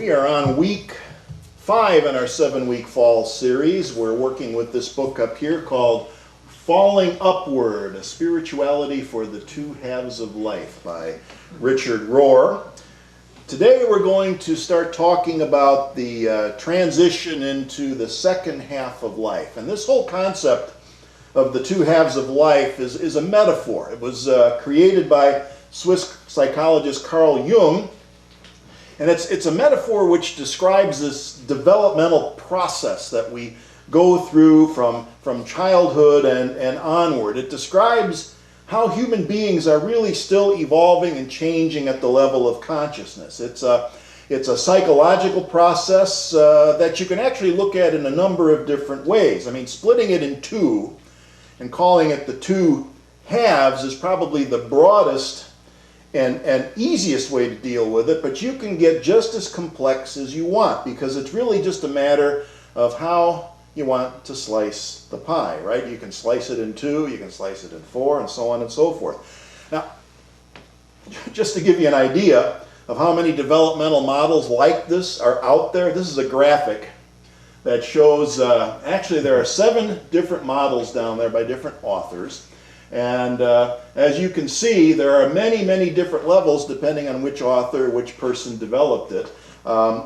We are on week 5 in our 7-week fall series. We're working with this book up here called Falling Upward, A Spirituality for the Two Halves of Life by Richard Rohr. Today we're going to start talking about the transition into the second half of life. And this whole concept of the two halves of life is a metaphor. It was created by Swiss psychologist Carl Jung. And it's a metaphor which describes this developmental process that we go through from childhood and onward. It describes how human beings are really still evolving and changing at the level of consciousness. It's a psychological process that you can actually look at in a number of different ways. I mean, splitting it in two and calling it the two halves is probably the broadest and easiest way to deal with it, but you can get just as complex as you want because it's really just a matter of how you want to slice the pie, right? You can slice it in 2, you can slice it in 4, and so on and so forth. Now, just to give you an idea of how many developmental models like this are out there, this is a graphic that shows, actually there are 7 different models down there by different authors. And as you can see, there are many, many different levels depending on which author, which person developed it,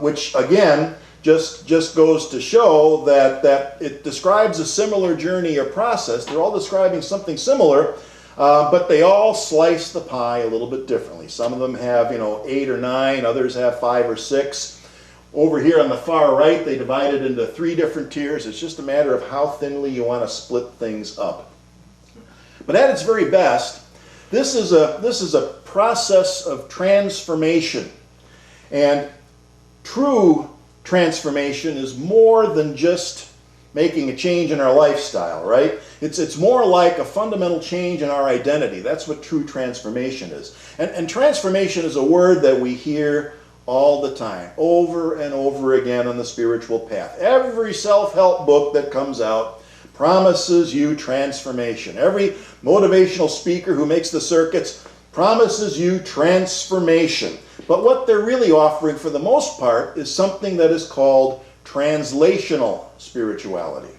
which again just goes to show that it describes a similar journey or process. They're all describing something similar, but they all slice the pie a little bit differently. Some of them have, 8 or 9, others have 5 or 6. Over here on the far right, they divide it into 3 different tiers. It's just a matter of how thinly you want to split things up. But at its very best, this is a process of transformation. And true transformation is more than just making a change in our lifestyle, right? It's more like a fundamental change in our identity. That's what true transformation is. And transformation is a word that we hear all the time, over and over again on the spiritual path. Every self-help book that comes out promises you transformation. Every motivational speaker who makes the circuits promises you transformation. But what they're really offering for the most part is something that is called translational spirituality.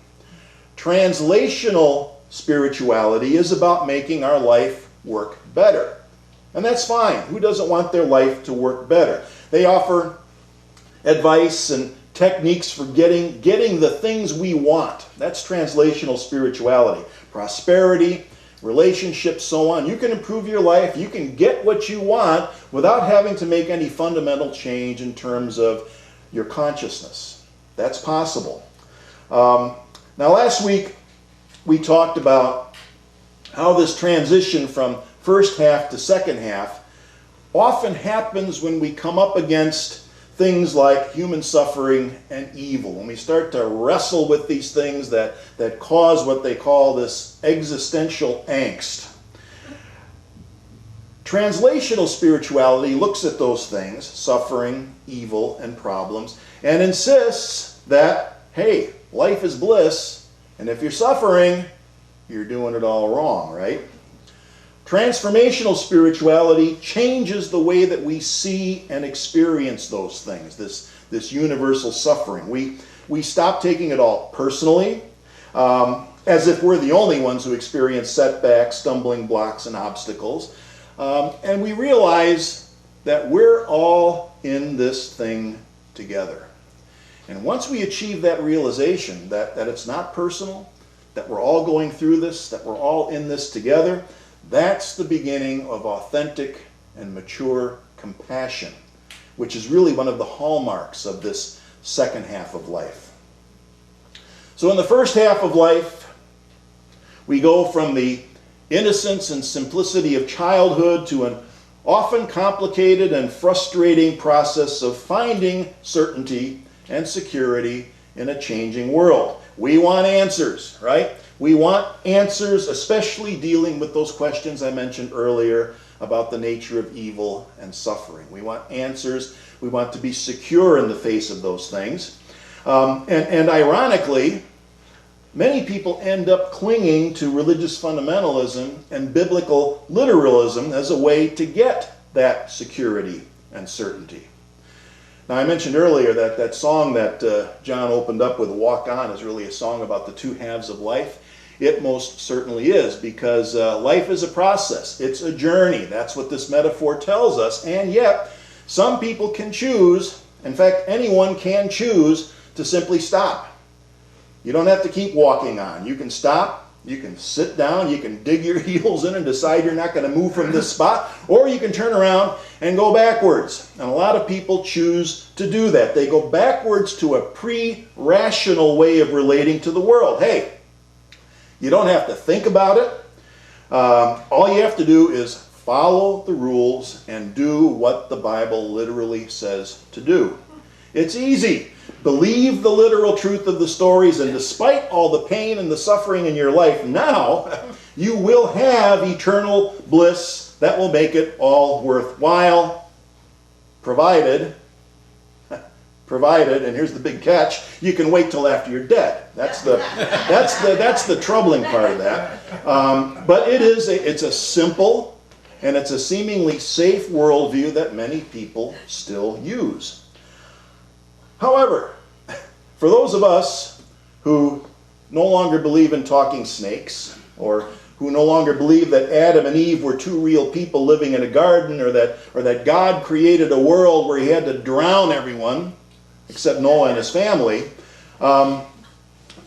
Translational spirituality is about making our life work better. And that's fine. Who doesn't want their life to work better? They offer advice and techniques for getting the things we want. That's translational spirituality. Prosperity, relationships, so on. You can improve your life. You can get what you want without having to make any fundamental change in terms of your consciousness. That's possible. Now last week we talked about how this transition from first half to second half often happens when we come up against things like human suffering and evil. When we start to wrestle with these things that cause what they call this existential angst. Translational spirituality looks at those things, suffering, evil, and problems, and insists that, hey, life is bliss, and if you're suffering, you're doing it all wrong, right? Transformational spirituality changes the way that we see and experience those things, this universal suffering. We stop taking it all personally, as if we're the only ones who experience setbacks, stumbling blocks, and obstacles. And we realize that we're all in this thing together. And once we achieve that realization that it's not personal, that we're all going through this, that we're all in this together, that's the beginning of authentic and mature compassion, which is really one of the hallmarks of this second half of life. So in the first half of life, we go from the innocence and simplicity of childhood to an often complicated and frustrating process of finding certainty and security in a changing world. We want answers, right? We want answers, especially dealing with those questions I mentioned earlier about the nature of evil and suffering. We want answers. We want to be secure in the face of those things. And ironically, many people end up clinging to religious fundamentalism and biblical literalism as a way to get that security and certainty. Now, I mentioned earlier that that song that John opened up with, Walk On, is really a song about the two halves of life. It most certainly is, because life is a process. It's a journey. That's what this metaphor tells us. And yet, some people can choose, in fact, anyone can choose to simply stop. You don't have to keep walking on. You can stop. You can sit down, you can dig your heels in and decide you're not going to move from this spot, or you can turn around and go backwards. And a lot of people choose to do that. They go backwards to a pre-rational way of relating to the world. Hey, you don't have to think about it. All you have to do is follow the rules and do what the Bible literally says to do. It's easy. Believe the literal truth of the stories, and despite all the pain and the suffering in your life now, you will have eternal bliss that will make it all worthwhile, provided, and here's the big catch, you can wait till after you're dead. That's the troubling part of that. But it's a simple and it's a seemingly safe worldview that many people still use. However, for those of us who no longer believe in talking snakes, or who no longer believe that Adam and Eve were two real people living in a garden, or that God created a world where he had to drown everyone except Noah and his family, the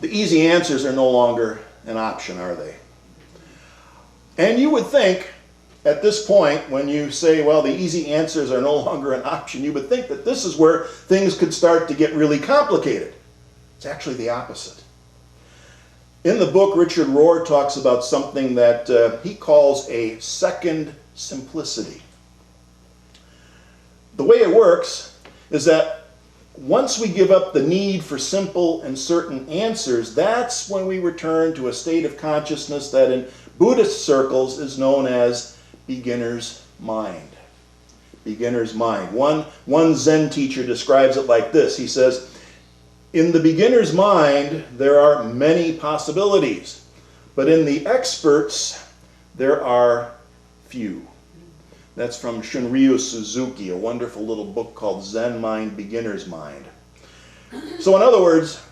easy answers are no longer an option, are they? And you would think, at this point, when you say, well, the easy answers are no longer an option, you would think that this is where things could start to get really complicated. It's actually the opposite. In the book, Richard Rohr talks about something that he calls a second simplicity. The way it works is that once we give up the need for simple and certain answers, that's when we return to a state of consciousness that in Buddhist circles is known as beginner's mind. Beginner's mind. One Zen teacher describes it like this. He says, in the beginner's mind, there are many possibilities, but in the expert's, there are few. That's from Shunryu Suzuki, a wonderful little book called Zen Mind, Beginner's Mind. So in other words,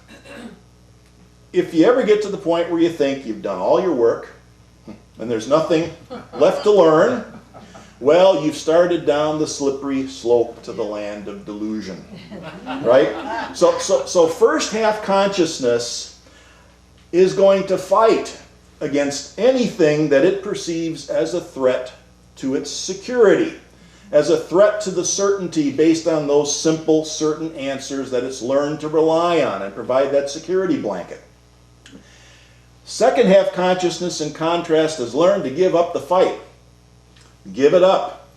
if you ever get to the point where you think you've done all your work, and there's nothing left to learn, well, you've started down the slippery slope to the land of delusion, right? So first half consciousness is going to fight against anything that it perceives as a threat to its security, as a threat to the certainty based on those simple, certain answers that it's learned to rely on and provide that security blanket. Second half consciousness, in contrast, has learned to give up the fight. Give it up.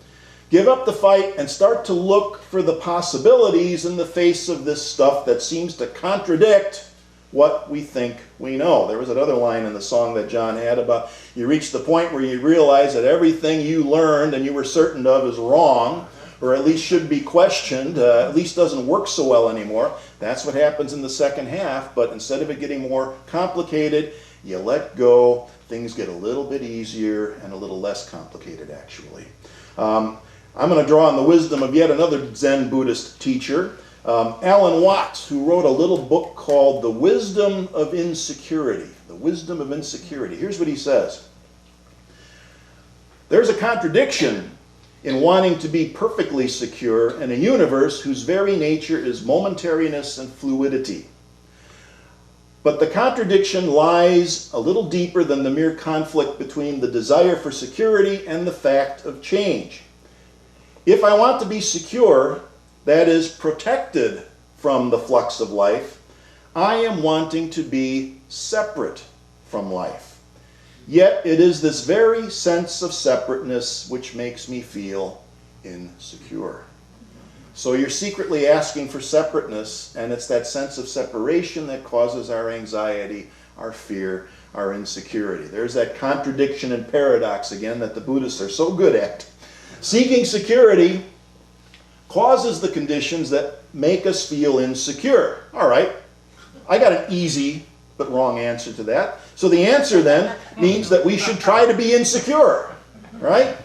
Give up the fight and start to look for the possibilities in the face of this stuff that seems to contradict what we think we know. There was another line in the song that John had about you reach the point where you realize that everything you learned and you were certain of is wrong, or at least should be questioned, at least doesn't work so well anymore. That's what happens in the second half, but instead of it getting more complicated, you let go, things get a little bit easier and a little less complicated, actually. I'm going to draw on the wisdom of yet another Zen Buddhist teacher, Alan Watts, who wrote a little book called The Wisdom of Insecurity. The Wisdom of Insecurity. Here's what he says. There's a contradiction in wanting to be perfectly secure in a universe whose very nature is momentariness and fluidity. But the contradiction lies a little deeper than the mere conflict between the desire for security and the fact of change. If I want to be secure, that is, protected from the flux of life, I am wanting to be separate from life. Yet it is this very sense of separateness which makes me feel insecure. So you're secretly asking for separateness, and it's that sense of separation that causes our anxiety, our fear, our insecurity. There's that contradiction and paradox again that the Buddhists are so good at. Seeking security causes the conditions that make us feel insecure. All right, I got an easy but wrong answer to that. So the answer then means that we should try to be insecure, right?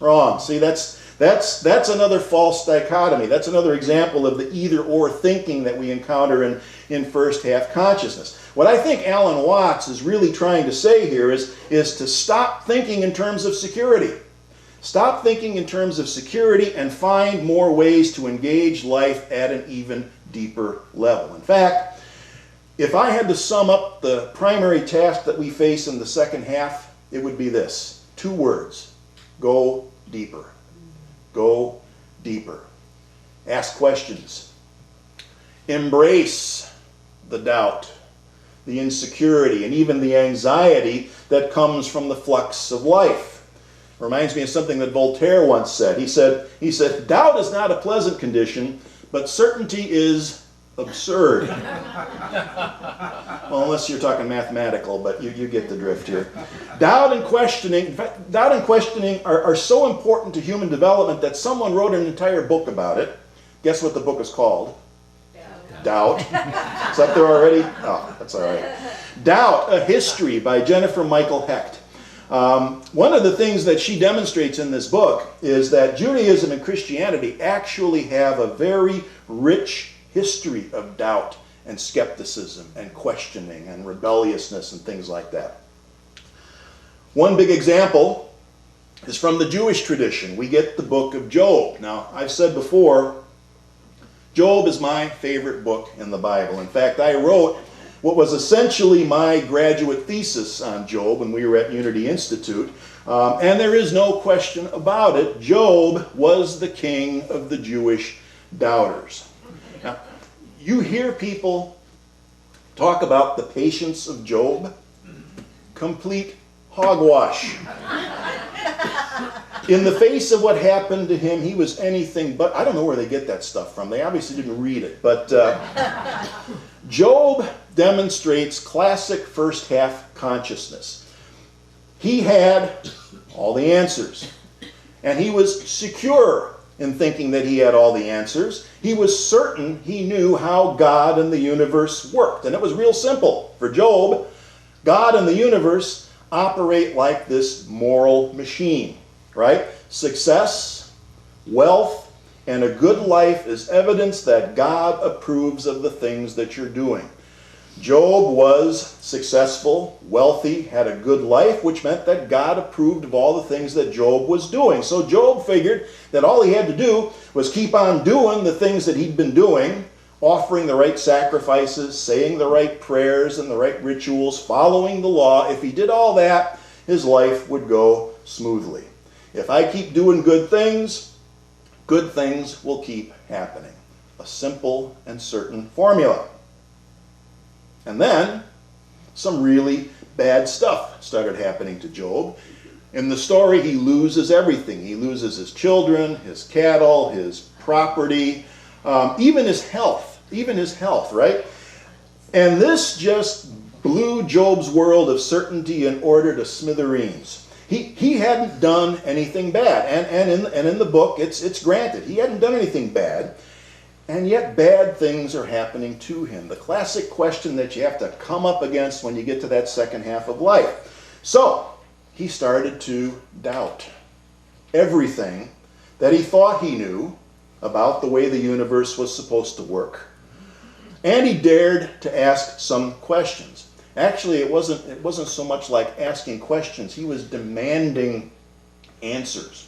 Wrong. See, that's That's another false dichotomy. That's another example of the either-or thinking that we encounter in first half consciousness. What I think Alan Watts is really trying to say here is to stop thinking in terms of security. Stop thinking in terms of security and find more ways to engage life at an even deeper level. In fact, if I had to sum up the primary task that we face in the second half, it would be this. 2 words. Go deeper. Go deeper. Ask questions. Embrace the doubt, the insecurity, and even the anxiety that comes from the flux of life. Reminds me of something that Voltaire once said. He said, doubt is not a pleasant condition, but certainty is absurd. Well, unless you're talking mathematical, but you get the drift here. Doubt and questioning are so important to human development that someone wrote an entire book about it. Guess what the book is called? Doubt. It's up there already? Oh, that's all right. Doubt, A History by Jennifer Michael Hecht. One of the things that she demonstrates in this book is that Judaism and Christianity actually have a very rich history of doubt and skepticism and questioning and rebelliousness and things like that. One big example is from the Jewish tradition. We get the book of Job. Now, I've said before, Job is my favorite book in the Bible. In fact, I wrote what was essentially my graduate thesis on Job when we were at Unity Institute. And there is no question about it. Job was the king of the Jewish doubters. Now, you hear people talk about the patience of Job. Complete hogwash. In the face of what happened to him, he was anything but. I don't know where they get that stuff from. They obviously didn't read it. But Job demonstrates classic first half consciousness. He had all the answers. And he was secure in thinking that he had all the answers. He was certain he knew how God and the universe worked. And it was real simple. For Job, God and the universe operate like this moral machine, right? Success, wealth, and a good life is evidence that God approves of the things that you're doing. Job was successful, wealthy, had a good life, which meant that God approved of all the things that Job was doing. So Job figured that all he had to do was keep on doing the things that he'd been doing, offering the right sacrifices, saying the right prayers and the right rituals, following the law. If he did all that, his life would go smoothly. If I keep doing good things will keep happening. A simple and certain formula. And then, some really bad stuff started happening to Job. In the story, he loses everything. He loses his children, his cattle, his property, even his health, right? And this just blew Job's world of certainty and order to smithereens. He hadn't done anything bad. And in the book, it's granted. He hadn't done anything bad. And yet bad things are happening to him. The classic question that you have to come up against when you get to that second half of life. So, he started to doubt everything that he thought he knew about the way the universe was supposed to work. And he dared to ask some questions. Actually, it wasn't so much like asking questions. He was demanding answers.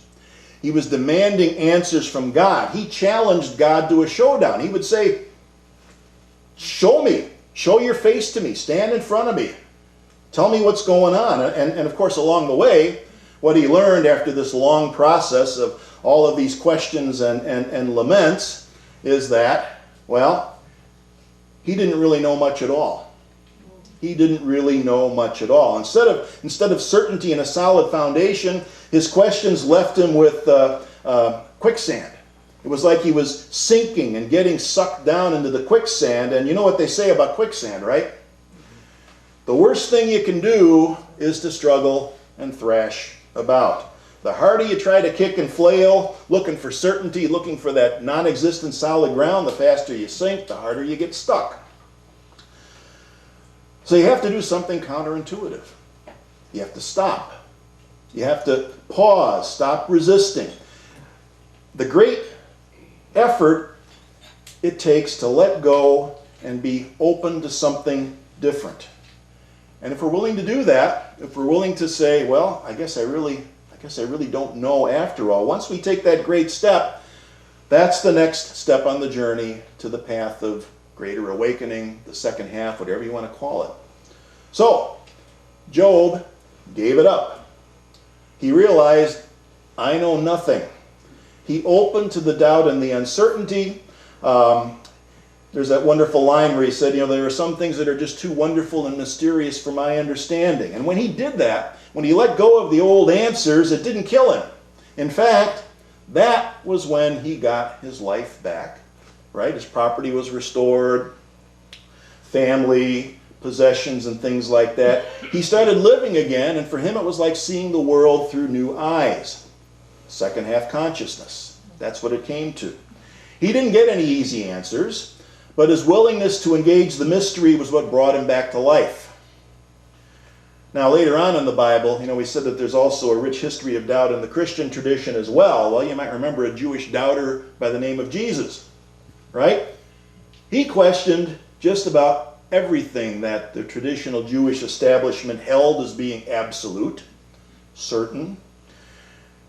He was demanding answers from God. He challenged God to a showdown. He would say, show me. Show your face to me. Stand in front of me. Tell me what's going on. And of course, along the way, what he learned after this long process of all of these questions and laments is that, well, he didn't really know much at all. He didn't really know much at all. Instead of certainty and a solid foundation, his questions left him with quicksand. It was like he was sinking and getting sucked down into the quicksand. And you know what they say about quicksand, right? The worst thing you can do is to struggle and thrash about. The harder you try to kick and flail, looking for certainty, looking for that non-existent solid ground, the faster you sink, the harder you get stuck. So you have to do something counterintuitive. You have to stop. You have to pause, stop resisting. the great effort it takes to let go and be open to something different. And if we're willing to do that, if we're willing to say, well, I guess I really don't know after all, once we take that great step, that's the next step on the journey to the path of greater awakening, the second half, whatever you want to call it. So, Job gave it up. He realized, I know nothing. He opened to the doubt and the uncertainty. There's that wonderful line where he said, there are some things that are just too wonderful and mysterious for my understanding. And when he did that, when he let go of the old answers, it didn't kill him. In fact, that was when he got his life back, right? His property was restored, family, possessions, and things like that. He started living again, and for him it was like seeing the world through new eyes. Second half consciousness. That's what it came to. He didn't get any easy answers, but his willingness to engage the mystery was what brought him back to life. Now, later on in the Bible, we said that there's also a rich history of doubt in the Christian tradition as well. Well, you might remember a Jewish doubter by the name of Jesus, right? He questioned just about everything that the traditional Jewish establishment held as being absolute, certain.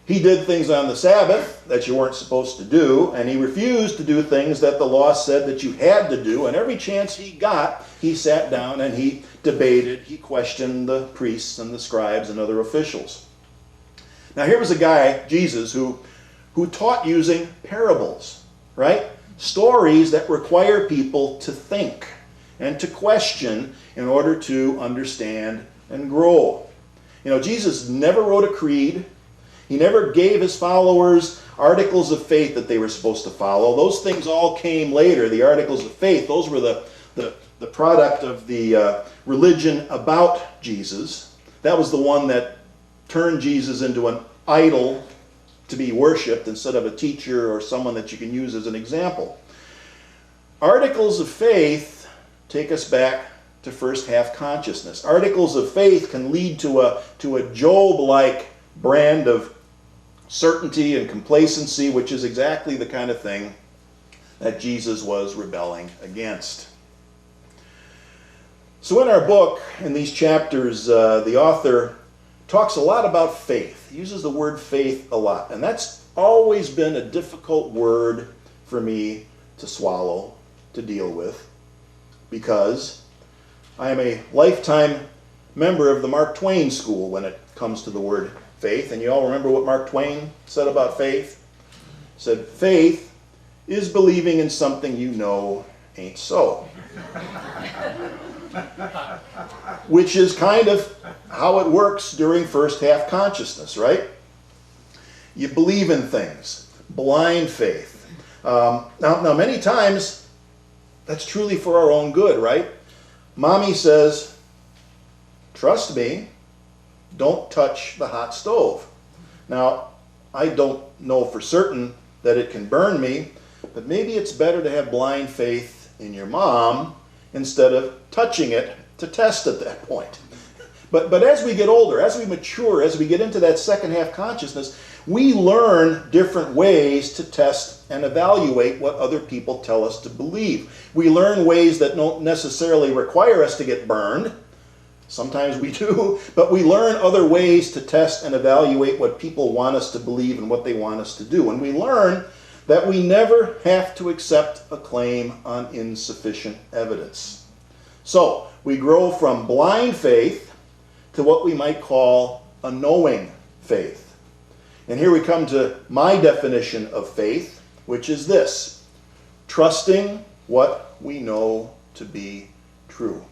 He did things on the Sabbath that you weren't supposed to do, and he refused to do things that the law said that you had to do, and every chance he got, he sat down and he debated, he questioned the priests and the scribes and other officials. Now here was a guy, Jesus, who taught using parables, right? Stories that require people to think and to question in order to understand and grow. Jesus never wrote a creed. He never gave his followers articles of faith that they were supposed to follow. Those things all came later, the articles of faith. Those were the product of the religion about Jesus. That was the one that turned Jesus into an idol to be worshipped instead of a teacher or someone that you can use as an example. Articles of faith take us back to first half consciousness. Articles of faith can lead to a Job-like brand of certainty and complacency, which is exactly the kind of thing that Jesus was rebelling against. So in our book, in these chapters, the author talks a lot about faith. He uses the word faith a lot, and that's always been a difficult word for me to swallow, to deal with, because I am a lifetime member of the Mark Twain School when it comes to the word faith. And you all remember what Mark Twain said about faith? He said, faith is believing in something you know ain't so. Which is kind of how it works during first half consciousness, right? You believe in things. Blind faith. Now, many times, that's truly for our own good, right? Mommy says, trust me, don't touch the hot stove. Now, I don't know for certain that it can burn me, but maybe it's better to have blind faith in your mom instead of touching it to test at that point. But as we get older, as we mature, as we get into that second half consciousness, we learn different ways to test and evaluate what other people tell us to believe. We learn ways that don't necessarily require us to get burned. Sometimes we do, but we learn other ways to test and evaluate what people want us to believe and what they want us to do. And we learn that we never have to accept a claim on insufficient evidence. So, we grow from blind faith to what we might call a knowing faith. And here we come to my definition of faith, which is this: trusting what we know to be true.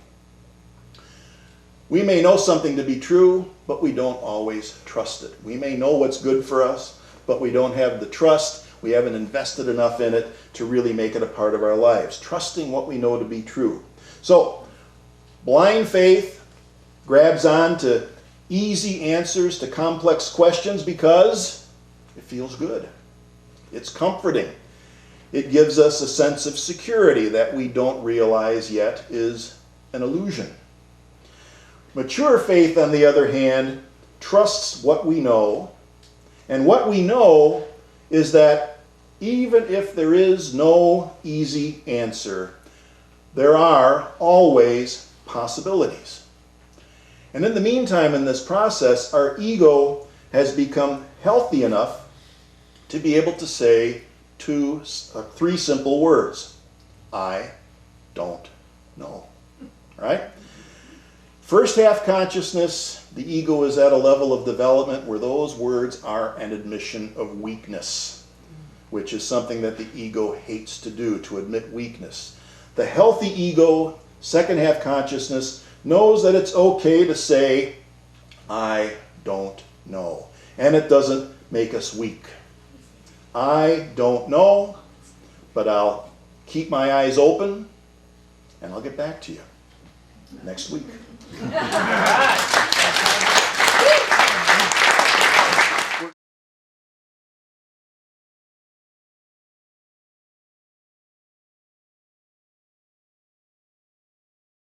We may know something to be true, but we don't always trust it. We may know what's good for us, but we don't have the trust. We haven't invested enough in it to really make it a part of our lives. Trusting what we know to be true. So, blind faith grabs on to easy answers to complex questions because it feels good. It's comforting. It gives us a sense of security that we don't realize yet is an illusion. Mature faith, on the other hand, trusts what we know, and what we know is that even if there is no easy answer, there are always possibilities. And in the meantime, in this process, our ego has become healthy enough to be able to say three simple words. I don't know. Right? First half consciousness, the ego is at a level of development where those words are an admission of weakness, which is something that the ego hates to do, to admit weakness. The healthy ego, second half consciousness, knows that it's okay to say, I don't know. And it doesn't make us weak. I don't know, but I'll keep my eyes open and I'll get back to you next week.